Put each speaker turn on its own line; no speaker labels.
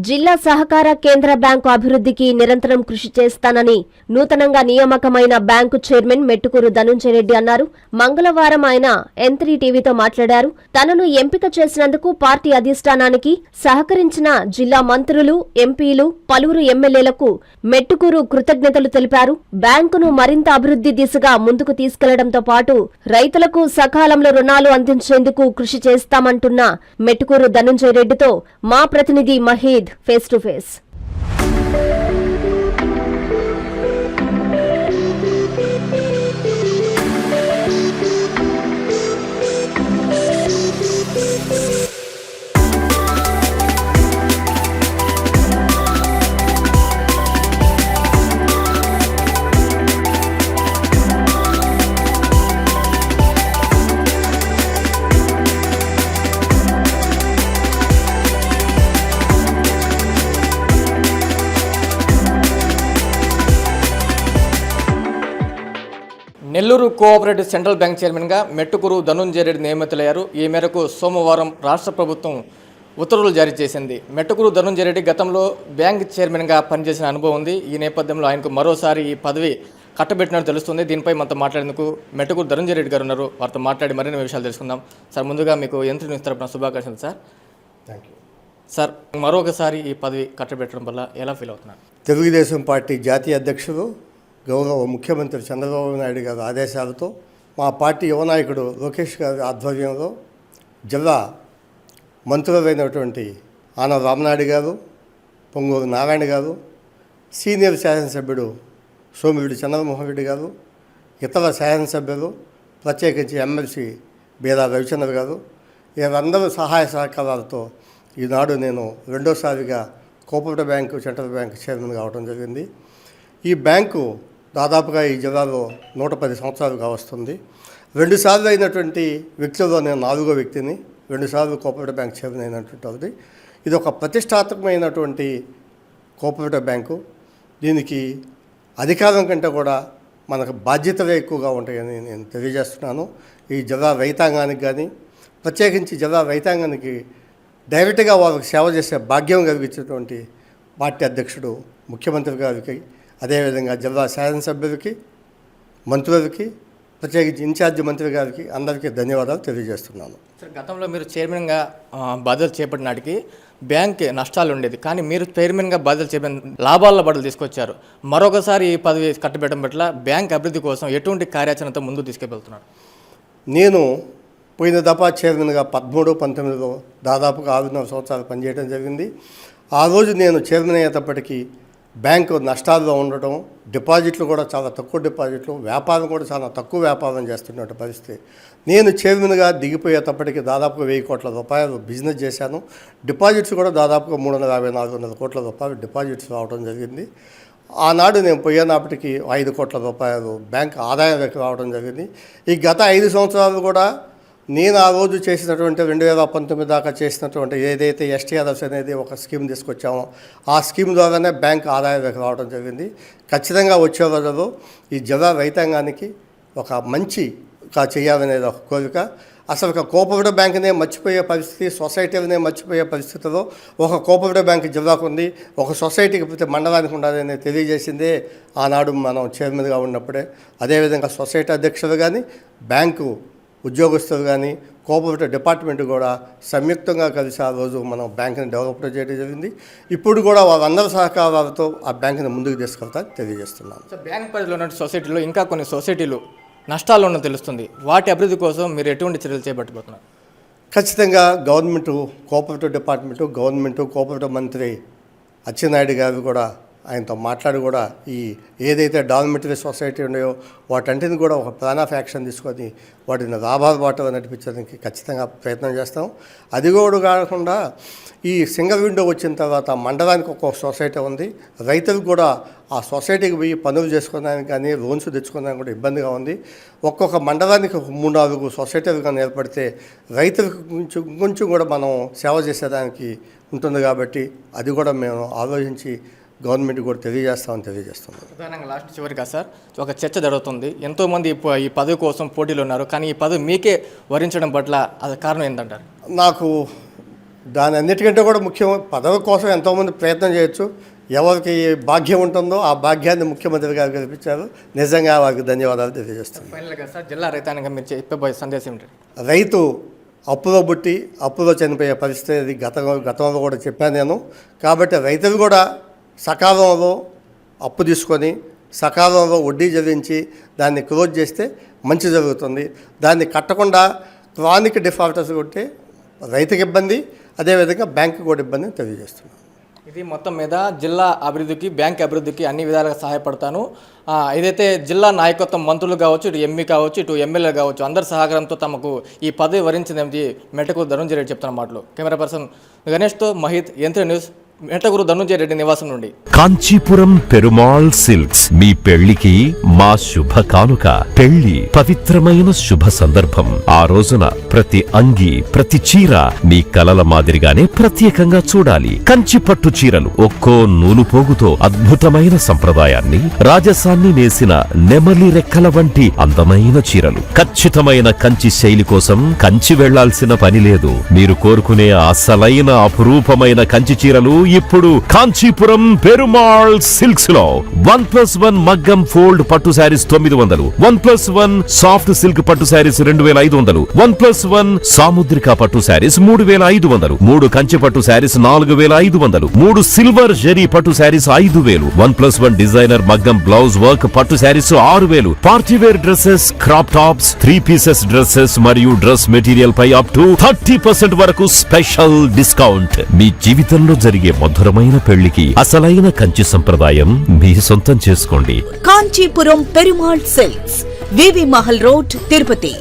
జిల్లా సహకార కేంద్ర బ్యాంకు అభివృద్ధికి నిరంతరం కృషి చేస్తానని నూతనంగా నియామకమైన బ్యాంకు చైర్మన్ మెట్టుకూరు ధనుంజయ రెడ్డి అన్నారు. మంగళవారం ఆయన N3 టీవీతో మాట్లాడారు. తనను ఎంపిక చేసినందుకు పార్టీ అధిష్టానానికి సహకరించిన జిల్లా మంత్రులు, ఎంపీలు, పలువురు ఎమ్మెల్యేలకు మెట్టుకూరు కృతజ్ఞతలు తెలిపారు. బ్యాంకును మరింత అభివృద్ధి దిశగా ముందుకు తీసుకెళ్లడంతో పాటు రైతులకు సకాలంలో రుణాలు అందించేందుకు కృషి చేస్తామంటున్న మెట్టుకూరు ధనుంజయ రెడ్డితో మా ప్రతినిధి Mahid face to face.
Nellore cooperative central bank చైర్మన్గా మెట్టుకూరు ధనుంజయ రెడ్డి నియమితులయ్యారు. ఈ మేరకు సోమవారం రాష్ట్ర ప్రభుత్వం ఉత్తర్వులు జారీ చేసింది. మెట్టుకూరు ధనుంజయ రెడ్డి గతంలో బ్యాంక్ చైర్మన్గా పనిచేసిన అనుభవం ఉంది. ఈ నేపథ్యంలో ఆయనకు మరోసారి ఈ పదవి కట్టబెట్టినట్టు తెలుస్తుంది. దీనిపై మనతో మాట్లాడేందుకు మెట్టుకూరు ధనుంజయ రెడ్డి గారు ఉన్నారు. వారితో మాట్లాడి మరిన్ని విషయాలు తెలుసుకుందాం. సార్, ముందుగా మీకు N3 న్యూస్ తరపున శుభాకాంక్షలు సార్.
థ్యాంక్ యూ
సార్, మరొకసారి ఈ పదవి కట్టబెట్టడం వల్ల ఎలా ఫీల్ అవుతున్నారు?
తెలుగుదేశం పార్టీ జాతీయ అధ్యక్షుడు గౌరవ ముఖ్యమంత్రి చంద్రబాబు నాయుడు గారి ఆదేశాలతో మా పార్టీ యువ నాయకుడు లోకేష్ గారి ఆధ్వర్యంలో జిల్లా మంత్రులైనటువంటి ఆనవ రామనాయుడు గారు, పొంగూరు నారాయణ గారు, సీనియర్ శాసనసభ్యుడు సోమిరెడ్డి చంద్రమోహన్ రెడ్డి గారు, ఇతర శాసనసభ్యులు, ప్రత్యేకించి ఎమ్మెల్సీ బీదా రవిచంద్ర గారు, వీరందరూ సహాయ సహకారాలతో ఈనాడు నేను రెండోసారిగా cooperative bank central bank chairman కావడం జరిగింది. ఈ బ్యాంకు దాదాపుగా ఈ జిల్లాలో 110 సంవత్సరాలుగా వస్తుంది. 2 సార్లు అయినటువంటి వ్యక్తుల్లో నేను 4వ వ్యక్తిని. 2 సార్లు కోఆపరేటివ్ బ్యాంక్ చైర్మన్ అయినటువంటి ఇది ఒక ప్రతిష్టాత్మకమైనటువంటి కోఆపరేటివ్ బ్యాంకు. దీనికి అధికారం కంటే కూడా మనకు బాధ్యతలే ఎక్కువగా ఉంటాయని నేను తెలియజేస్తున్నాను. ఈ జిల్లా రైతాంగానికి కానీ, ప్రత్యేకించి జిల్లా రైతాంగానికి డైరెక్ట్గా వాళ్ళకి సేవ చేసే భాగ్యం కలిగించేటువంటి పార్టీ అధ్యక్షుడు ముఖ్యమంత్రి గారికి, అదేవిధంగా జిల్లా శాసనసభ్యులకి, మంత్రులకి, ప్రత్యేకించి ఇన్ఛార్జి మంత్రి గారికి అందరికీ ధన్యవాదాలు తెలియజేస్తున్నాను.
సార్, గతంలో మీరు చైర్మన్గా బాధ్యతలు చేపట్టిన నాటికి బ్యాంక్ నష్టాలు ఉండేది, కానీ మీరు చైర్మన్గా బాధ్యతలు చేపట్టిన లాభాల బడులు తీసుకొచ్చారు. మరొకసారి ఈ పదవి కట్టబెట్టడం పట్ల బ్యాంక్ అభివృద్ధి కోసం ఎటువంటి కార్యాచరణతో ముందుకు తీసుకెళ్తున్నారు?
నేను పోయిన దఫా చైర్మన్గా 13-19లో దాదాపుగా 6.5 సంవత్సరాలు పనిచేయడం జరిగింది. ఆ రోజు నేను చైర్మన్ అయ్యేటప్పటికీ బ్యాంకు నష్టాల్లో ఉండటం, డిపాజిట్లు కూడా చాలా తక్కువ డిపాజిట్లు, వ్యాపారం కూడా చాలా తక్కువ వ్యాపారం చేస్తున్న పరిస్థితి. నేను చైర్మన్గా దిగిపోయేటప్పటికి దాదాపుగా 1000 కోట్ల రూపాయలు బిజినెస్ చేశాను. డిపాజిట్స్ కూడా దాదాపుగా 350-400 కోట్ల రూపాయలు డిపాజిట్స్ రావడం జరిగింది. ఆనాడు నేను పోయేటప్పటికి 5 కోట్ల రూపాయలు బ్యాంక్ ఆదాయంలోకి రావడం జరిగింది. ఈ గత 5 సంవత్సరాలు కూడా నేను ఆ రోజు చేసినటువంటి 2019 దాకా చేసినటువంటి ఏదైతే STRS అనేది ఒక స్కీమ్ తీసుకొచ్చామో ఆ స్కీమ్ ద్వారానే బ్యాంక్ ఆదాయంలోకి రావడం జరిగింది. ఖచ్చితంగా వచ్చే రోజుల్లో ఈ జిల్లా రైతాంగానికి ఒక మంచిగా చేయాలనేది ఒక కోరిక. అసలు ఒక కోఆపరేటివ్ బ్యాంకునే మర్చిపోయే పరిస్థితి, సొసైటీలనే మర్చిపోయే పరిస్థితిలో ఒక కోఆపరేటివ్ బ్యాంక్ జిల్లాకు ఉంది, ఒక సొసైటీకి ప్రతి మండలానికి ఉండాలని తెలియజేసిందే ఆనాడు మనం చైర్మన్గా ఉన్నప్పుడే. అదేవిధంగా సొసైటీ అధ్యక్షులు కానీ, బ్యాంకు ఉద్యోగస్తులు కానీ, కోఆపరేటివ్ డిపార్ట్మెంట్ కూడా సంయుక్తంగా కలిసి ఆ రోజు మనం బ్యాంకుని డెవలప్ చేయడం జరిగింది. ఇప్పుడు కూడా వాళ్ళందరి సహకారాలతో ఆ బ్యాంకుని ముందుకు తీసుకెళ్తారని తెలియజేస్తున్నాను.
సో బ్యాంక్ పరిధిలో ఉన్న సొసైటీలో ఇంకా కొన్ని సొసైటీలు నష్టాలు ఉన్నది తెలుస్తుంది. వాటి అభివృద్ధి కోసం మీరు ఎటువంటి చర్యలు చేపట్టబోతున్నారు?
ఖచ్చితంగా గవర్నమెంటు, కోఆపరేటివ్ డిపార్ట్మెంటు, కోఆపరేటివ్ మంత్రి అచ్చెన్నాయుడు గారు కూడా ఆయనతో మాట్లాడి కూడా ఈ ఏదైతే డార్మిటరీ సొసైటీ ఉన్నాయో వాటంటిని కూడా ఒక ప్లాన్ ఆఫ్ యాక్షన్ తీసుకొని వాటిని లాభాల బాటలో నడిపించడానికి ఖచ్చితంగా ప్రయత్నం చేస్తాం. అది కూడా కాకుండా ఈ సింగిల్ విండో వచ్చిన తర్వాత మండలానికి ఒక సొసైటీ ఉంది. రైతులకు కూడా ఆ సొసైటీకి పోయి పనులు చేసుకోవడానికి కానీ, లోన్స్ తెచ్చుకోవడానికి కూడా ఇబ్బందిగా ఉంది. ఒక్కొక్క మండలానికి 3-4 సొసైటీలు కానీ ఏర్పడితే రైతులకు కొంచెం కూడా మనం సేవ చేసేదానికి ఉంటుంది. కాబట్టి అది కూడా మేము ఆలోచించి గవర్నమెంట్ కూడా తెలియజేస్తామని తెలియజేస్తున్నాం.
ప్రధానంగా లాస్ట్ చివరిగా సార్, ఒక చర్చ జరుగుతుంది. ఎంతోమంది ఈ పదవి కోసం పోటీలు ఉన్నారు, కానీ ఈ పదవి మీకే వరించడం పట్ల అది కారణం ఏంటంటారు?
నాకు దాని అన్నిటికంటే కూడా ముఖ్యం, పదవి కోసం ఎంతోమంది ప్రయత్నం చేయొచ్చు. ఎవరికి భాగ్యం ఉంటుందో ఆ భాగ్యాన్ని ముఖ్యమంత్రి గారు కల్పించారు. నిజంగా వారికి ధన్యవాదాలు తెలియజేస్తున్నాను.
ఫైనల్గా సార్, జిల్లా రైతాంగం మీరు చెప్పబోయే సందేశం ఏంటి?
రైతు అప్పులో పుట్టి అప్పులో చనిపోయే పరిస్థితి అది గతంలో కూడా చెప్పాను నేను. కాబట్టి రైతులు కూడా సకాలంలో అప్పు తీసుకొని సకాలంలో వడ్డీ చెల్లించి దాన్ని క్లోజ్ చేస్తే మంచి జరుగుతుంది. దాన్ని కట్టకుండా క్రానిక్ డిఫాల్టర్స్ కొట్టే రైతుకి ఇబ్బంది, అదేవిధంగా బ్యాంకు కూడా ఇబ్బంది తెలియజేస్తున్నాను.
ఇది మొత్తం మీద జిల్లా అభివృద్ధికి, బ్యాంక్ అభివృద్ధికి అన్ని విధాలుగా సహాయపడతాను. ఏదైతే జిల్లా నాయకత్వం, మంత్రులు కావచ్చు, ఇటు ఎంపీ కావచ్చు, ఇటు ఎమ్మెల్యే కావచ్చు, అందరి సహకారంతో తమకు ఈ పదవి వరించింది మెట్టకూరు ధనుంజయ రెడ్డి చెప్తున్న మాటలు. కెమెరా పర్సన్ గణేష్తో మహిత్, యంత్ర న్యూస్, మెట్టకూరు ధనుంజయ రెడ్డి నివాసం నుండి.
కాంచీపురం పెరుమాళ్ సిల్క్స్ మీ పెళ్లికి మా శుభ కానుక. పెళ్లి పవిత్రమైన శుభ సందర్భం. ఆ రోజున ప్రతి అంగి, ప్రతి చీర మీ కలల మాదిరిగానే ప్రత్యేకంగా చూడాలి. కంచి పట్టు చీరలు ఒక్కో నూలు పోగుతో అద్భుతమైన సంప్రదాయాన్ని, రాజసాన్ని నేసిన నెమలి రెక్కల వంటి అందమైన చీరలు. ఖచ్చితమైన కంచి శైలి కోసం కంచి వెళ్లాల్సిన పని లేదు. మీరు కోరుకునే అసలైన అపురూపమైన కంచి చీరలు ఇప్పుడు కాంచీపురం పెరుమాళ్ సిల్క్స్ లో 1+1 మగ్గం ఫోల్డ్ పట్టు శారీస్ 900, 1+1 సాఫ్ట్ సిల్క్ పట్టు శారీస్ 2500, 1+1 సాముద్రిక పట్టు శారీస్ 3500, 3 కంచి పట్టు saris 4500, 3 silver zari pattu sarees 5000, 1+1 designer maggam blouse work pattu sarees 6000, partywear dresses, crop tops, 3 pieces dresses మరియు డ్రెస్ మెటీరియల్ పై అప్ టు 30% వరకు స్పెషల్ డిస్కౌంట్. మీ జీవితంలో జరిగే మధురమైన పెళ్లికి అసలైన కంచి సంప్రదాయం మీ సొంతం చేసుకోండి.
కాంచీపురం పెరుమాళ్ సిల్క్స్, వివి మహల్ రోడ్, తిరుపతి.